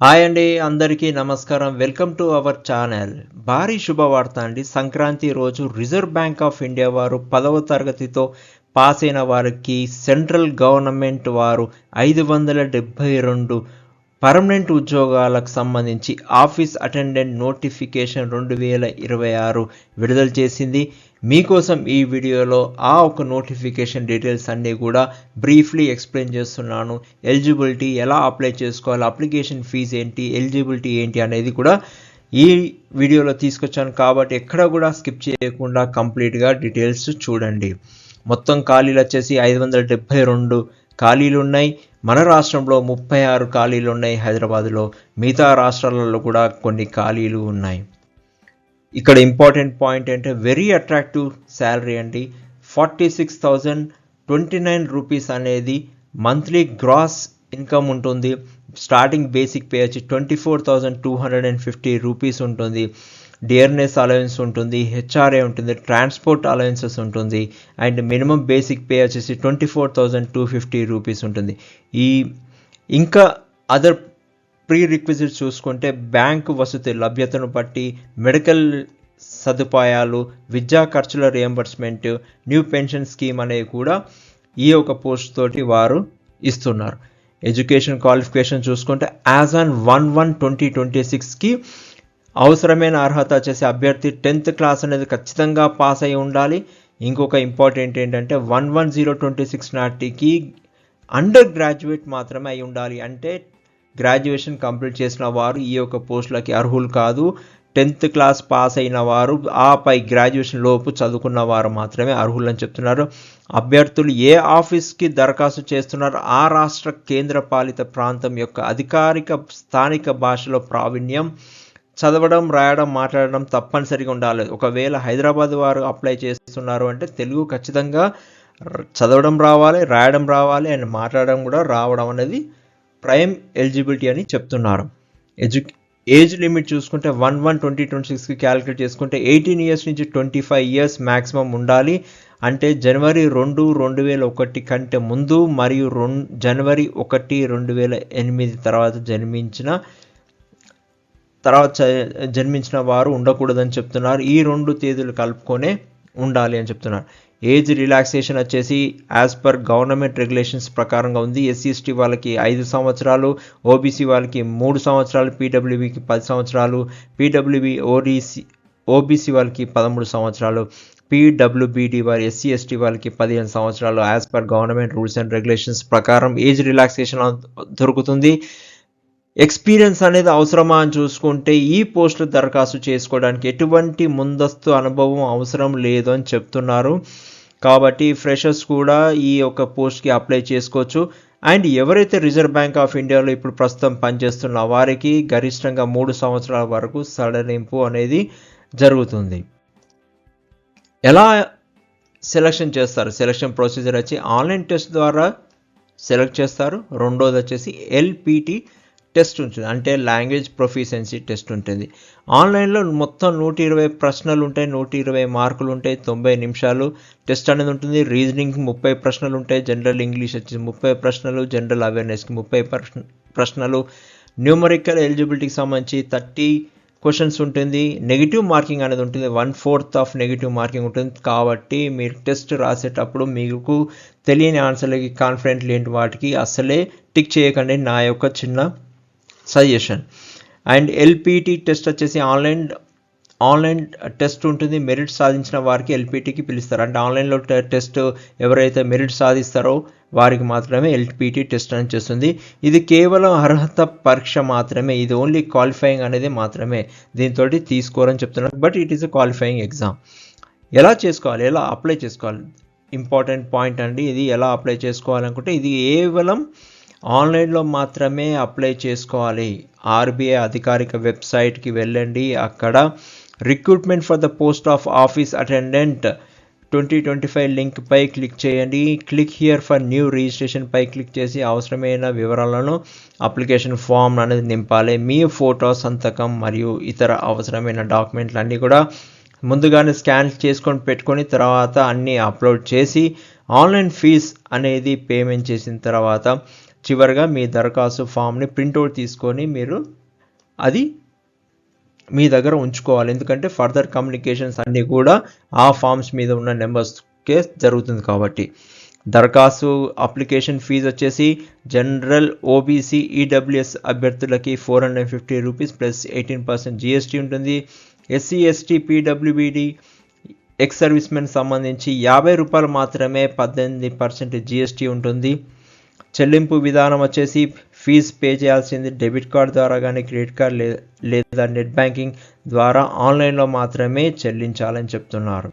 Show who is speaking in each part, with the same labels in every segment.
Speaker 1: Hi అండి, అందరికీ నమస్కారం. Welcome to our channel. భారీ శుభవార్త అండి. సంక్రాంతి రోజు రిజర్వ్ బ్యాంక్ ఆఫ్ ఇండియా వారు 10వ తరగతితో పాస్ అయిన వారికి సెంట్రల్ గవర్నమెంట్ వారు 572 పర్మనెంట్ ఉద్యోగాలకు సంబంధించి ఆఫీస్ అటెండెంట్ నోటిఫికేషన్ 2026 విడుదల చేసింది. మీకోసం ఈ వీడియోలో ఒక నోటిఫికేషన్ డీటెయిల్స్ అన్నీ కూడా బ్రీఫ్లీ ఎక్స్ప్లెయిన్ చేస్తున్నాను. ఎలిజిబిలిటీ ఎలా అప్లై చేసుకోవాలి, అప్లికేషన్ ఫీజు ఏంటి, ఎలిజిబిలిటీ ఏంటి అనేది కూడా ఈ వీడియోలో తీసుకొచ్చాను. కాబట్టి ఎక్కడ కూడా స్కిప్ చేయకుండా కంప్లీట్గా డీటెయిల్స్ చూడండి. మొత్తం ఖాళీలు వచ్చేసి 572 ఖాళీలు ఉన్నాయి. మన రాష్ట్రంలో 36 ఖాళీలు ఉన్నాయి హైదరాబాద్లో. మిగతా రాష్ట్రాలలో కూడా కొన్ని ఖాళీలు ఉన్నాయి. ఇక్కడ ఇంపార్టెంట్ పాయింట్ అంటే వెరీ అట్రాక్టివ్ శాలరీ అండి. 46,029 రూపీస్ అనేది మంత్లీ గ్రాస్ ఇన్కమ్ ఉంటుంది. స్టార్టింగ్ బేసిక్ పే వచ్చి 24,250 రూపీస్ ఉంటుంది. డియర్నెస్ అలవెన్స్ ఉంటుంది, హెచ్ఆర్ఏ ఉంటుంది, ట్రాన్స్పోర్ట్ అలవెన్సెస్ ఉంటుంది, అండ్ మినిమం బేసిక్ పే వచ్చేసి 24,250 రూపీస్ ఉంటుంది. ఇంకా అదర్ ప్రీ రిక్విజిట్స్ చూసుకుంటే బ్యాంకు వసతి లభ్యతను బట్టి మెడికల్ సదుపాయాలు, విద్యా ఖర్చుల రియంబర్స్మెంట్, న్యూ పెన్షన్ స్కీమ్ అనేవి కూడా ఈ ఒక పోస్ట్ తోటి వారు ఇస్తున్నారు. ఎడ్యుకేషన్ క్వాలిఫికేషన్ చూసుకుంటే యాజ్ ఆన్ 1/1/2026కి అవసరమైన అర్హత వచ్చేసి అభ్యర్థి 10th క్లాస్ అనేది ఖచ్చితంగా పాస్ అయి ఉండాలి. ఇంకొక ఇంపార్టెంట్ ఏంటంటే 1/1/026 నాటికి అండర్ గ్రాడ్యుయేట్ మాత్రమే అయి ఉండాలి. అంటే గ్రాడ్యుయేషన్ కంప్లీట్ చేసిన వారు ఈ యొక్క పోస్టులకి అర్హులు కాదు. 10th క్లాస్ పాస్ అయిన వారు ఆపై గ్రాడ్యుయేషన్ లోపు చదువుకున్న వారు మాత్రమే అర్హులని చెప్తున్నారు. అభ్యర్థులు ఏ ఆఫీస్కి దరఖాస్తు చేస్తున్నారు ఆ రాష్ట్ర కేంద్ర పాలిత ప్రాంతం యొక్క అధికారిక స్థానిక భాషలో ప్రావీణ్యం, చదవడం, రాయడం, మాట్లాడడం తప్పనిసరిగా ఉండాలి. ఒకవేళ హైదరాబాద్ వారు అప్లై చేస్తున్నారు అంటే తెలుగు ఖచ్చితంగా చదవడం రావాలి, రాయడం రావాలి, అండ్ మాట్లాడడం కూడా రావడం అనేది ప్రైమ్ ఎలిజిబిలిటీ అని చెప్తున్నారు. ఏజ్ లిమిట్ చూసుకుంటే 1/1/2026కి క్యాలిక్యులేట్ చేసుకుంటే 18 ఇయర్స్ నుంచి 25 ఇయర్స్ మ్యాక్సిమం ఉండాలి. అంటే జనవరి 2, 2001 కంటే ముందు మరియు జనవరి 1, 2008 తర్వాత జన్మించిన వారు ఉండకూడదని చెప్తున్నారు. ఈ 2 తేదీలు కలుపుకొనే ఉండాలి అని చెప్తున్నారు. ఏజ్ రిలాక్సేషన్ వచ్చేసి యాజ్ పర్ గవర్నమెంట్ రెగ్యులేషన్స్ ప్రకారంగా ఉంది. SC/ST వాళ్ళకి 5 సంవత్సరాలు, OBC వాళ్ళకి 3 సంవత్సరాలు, PWBకి 10 సంవత్సరాలు, PWB OBC వాళ్ళకి 13 సంవత్సరాలు, PWBD వారి SC/ST వాళ్ళకి 15 సంవత్సరాలు. As per government rules and regulations ప్రకారం ఏజ్ రిలాక్సేషన్ దొరుకుతుంది. ఎక్స్పీరియన్స్ అనేది అవసరమా అని చూసుకుంటే ఈ పోస్టులు దరఖాస్తు చేసుకోవడానికి ఎటువంటి ముందస్తు అనుభవం అవసరం లేదు అని చెప్తున్నారు. కాబట్టి ఫ్రెషర్స్ కూడా ఈ యొక్క పోస్ట్కి అప్లై చేసుకోవచ్చు. అండ్ ఎవరైతే రిజర్వ్ బ్యాంక్ ఆఫ్ ఇండియాలో ఇప్పుడు ప్రస్తుతం పనిచేస్తున్న వారికి గరిష్టంగా 3 సంవత్సరాల వరకు సడలింపు అనేది జరుగుతుంది. ఎలా సెలక్షన్ చేస్తారు? సెలక్షన్ ప్రొసీజర్ వచ్చి ఆన్లైన్ టెస్ట్ ద్వారా సెలెక్ట్ చేస్తారు. రెండోది వచ్చేసి LPT టెస్ట్ ఉంటుంది, అంటే లాంగ్వేజ్ ప్రొఫిషియన్సీ టెస్ట్ ఉంటుంది. ఆన్లైన్లో మొత్తం 120 ప్రశ్నలు ఉంటాయి, 120 మార్కులు ఉంటాయి, 90 నిమిషాలు టెస్ట్ అనేది ఉంటుంది. రీజనింగ్ 30 ప్రశ్నలు ఉంటాయి, జనరల్ ఇంగ్లీష్ వచ్చి 30 ప్రశ్నలు, జనరల్ అవేర్నెస్కి 30 ప్రశ్నలు, న్యూమరికల్ ఎలిజిబిలిటీకి సంబంధించి 30 క్వశ్చన్స్ ఉంటుంది. నెగిటివ్ మార్కింగ్ అనేది ఉంటుంది, 1/4 ఆఫ్ నెగిటివ్ మార్కింగ్ ఉంటుంది. కాబట్టి మీరు టెస్ట్ రాసేటప్పుడు మీకు తెలియని ఆన్సర్లకి కాన్ఫిడెంట్ లేని వాటికి అసలే టిక్ చేయకండి, నా యొక్క చిన్న సజెషన్. అండ్ LPT టెస్ట్ వచ్చేసి ఆన్లైన్ టెస్ట్ ఉంటుంది. మెరిట్ సాధించిన వారికి LPTకి పిలుస్తారు. అంటే ఆన్లైన్లో టెస్ట్ ఎవరైతే మెరిట్ సాధిస్తారో వారికి మాత్రమే LPT టెస్ట్ అని చేస్తుంది. ఇది కేవలం అర్హత పరీక్ష మాత్రమే, ఇది ఓన్లీ క్వాలిఫైయింగ్ అనేది మాత్రమే, దీంతో తీసుకోరని చెప్తున్నారు. But it is a qualifying exam. ఎలా చేసుకోవాలి, ఎలా అప్లై చేసుకోవాలి? ఇంపార్టెంట్ పాయింట్ అండి. ఇది ఎలా అప్లై చేసుకోవాలనుకుంటే ఇది కేవలం ఆన్లైన్లో మాత్రమే అప్లై చేసుకోవాలి. RBI అధికారిక వెబ్సైట్కి వెళ్ళండి. అక్కడ recruitment for the post of office attendant 2025 link పై క్లిక్ చేయండి. Click here for new registration పై క్లిక్ చేసి అవసరమైన వివరాలను అప్లికేషన్ ఫామ్ అనేది నింపాలి. మీ ఫోటో, సంతకం మరియు ఇతర అవసరమైన డాక్యుమెంట్లు అన్నీ కూడా ముందుగానే స్కాన్ చేసుకొని పెట్టుకొని తర్వాత అన్నీ అప్లోడ్ చేసి ఆన్లైన్ ఫీజ్ అనేది పేమెంట్ చేసిన తర్వాత చివరిగా మీ దరఖాస్తు ఫామ్ని ప్రింట్అవుట్ తీసుకొని మీరు అది మీ దగ్గర ఉంచుకోవాలి. ఎందుకంటే ఫర్దర్ కమ్యూనికేషన్స్ అన్నీ కూడా ఆ ఫామ్స్ మీద ఉన్న నెంబర్స్కే జరుగుతుంది కాబట్టి. దరఖాస్తు అప్లికేషన్ ఫీజు వచ్చేసి జనరల్, ఓబీసీ, ఈడబ్ల్యూఎస్ అభ్యర్థులకి 450 రూపీస్ ప్లస్ 18% GST ఉంటుంది. SC, ST, పీడబ్ల్యూబీడి, ex service men సంబంధించి 50 రూపాయలు మాత్రమే 18% GST ఉంటుంది. చెల్లింపు విధానం వచ్చేసి ఫీజు పే చేయాల్సింది డెబిట్ కార్డ్ ద్వారా కానీ, క్రెడిట్ కార్డ్ లేదా నెట్ బ్యాంకింగ్ ద్వారా ఆన్లైన్లో మాత్రమే చెల్లించాలని చెప్తున్నారు.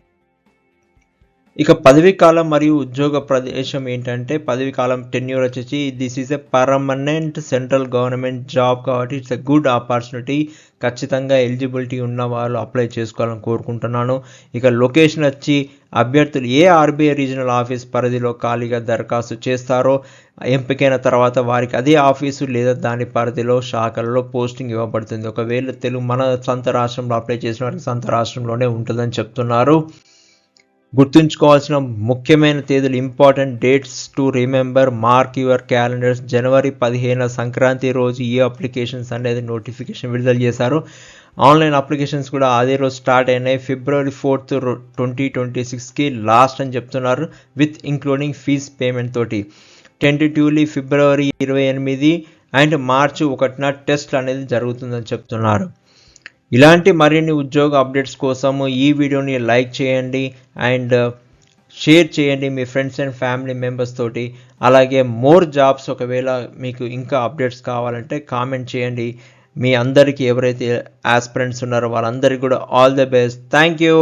Speaker 1: ఇక పదవీ కాలం మరియు ఉద్యోగ ప్రదేశం ఏంటంటే, పదవీ కాలం టెన్యూర్ వచ్చేసి this is a permanent central government job కాబట్టి ఇట్స్ ఎ గుడ్ ఆపర్చునిటీ. ఖచ్చితంగా ఎలిజిబిలిటీ ఉన్న వాళ్ళు అప్లై చేసుకోవాలని కోరుకుంటున్నాను. ఇక లొకేషన్ వచ్చి అభ్యర్థులు ఏ ఆర్బీఐ రీజనల్ ఆఫీస్ పరిధిలో ఖాళీగా దరఖాస్తు చేస్తారో ఎంపికైన తర్వాత వారికి అదే ఆఫీసు లేదా దాని పరిధిలో శాఖలలో పోస్టింగ్ ఇవ్వబడుతుంది. ఒకవేళ మన సొంత రాష్ట్రంలో అప్లై చేసిన వారికి సొంత రాష్ట్రంలోనే ఉంటుందని చెప్తున్నారు. గుర్తుంచుకోవాల్సిన ముఖ్యమైన తేదీలు, important dates to remember, mark your calendars. జనవరి 15 సంక్రాంతి రోజు ఈ అప్లికేషన్స్ అనేది నోటిఫికేషన్ విడుదల చేశారు. ఆన్లైన్ అప్లికేషన్స్ కూడా అదే రోజు స్టార్ట్ అయినాయి. February 4, 2026కి లాస్ట్ అని చెప్తున్నారు, విత్ ఇంక్లూడింగ్ ఫీజ్ పేమెంట్ తోటి. Tentatively February 28 and March 1 test అనేది జరుగుతుందని చెప్తున్నారు. ఇలాంటి మరిన్ని ఉద్యోగ అప్డేట్స్ కోసము ఈ వీడియోని లైక్ చేయండి అండ్ షేర్ చేయండి మీ ఫ్రెండ్స్ అండ్ ఫ్యామిలీ మెంబర్స్ తోటి. అలాగే మోర్ జాబ్స్ ఒకవేళ మీకు ఇంకా అప్డేట్స్ కావాలంటే కామెంట్ చేయండి. మీ అందరికీ ఎవరైతే ఆస్పిరెంట్స్ ఉన్నారో వాళ్ళందరికీ కూడా all the best. Thank you.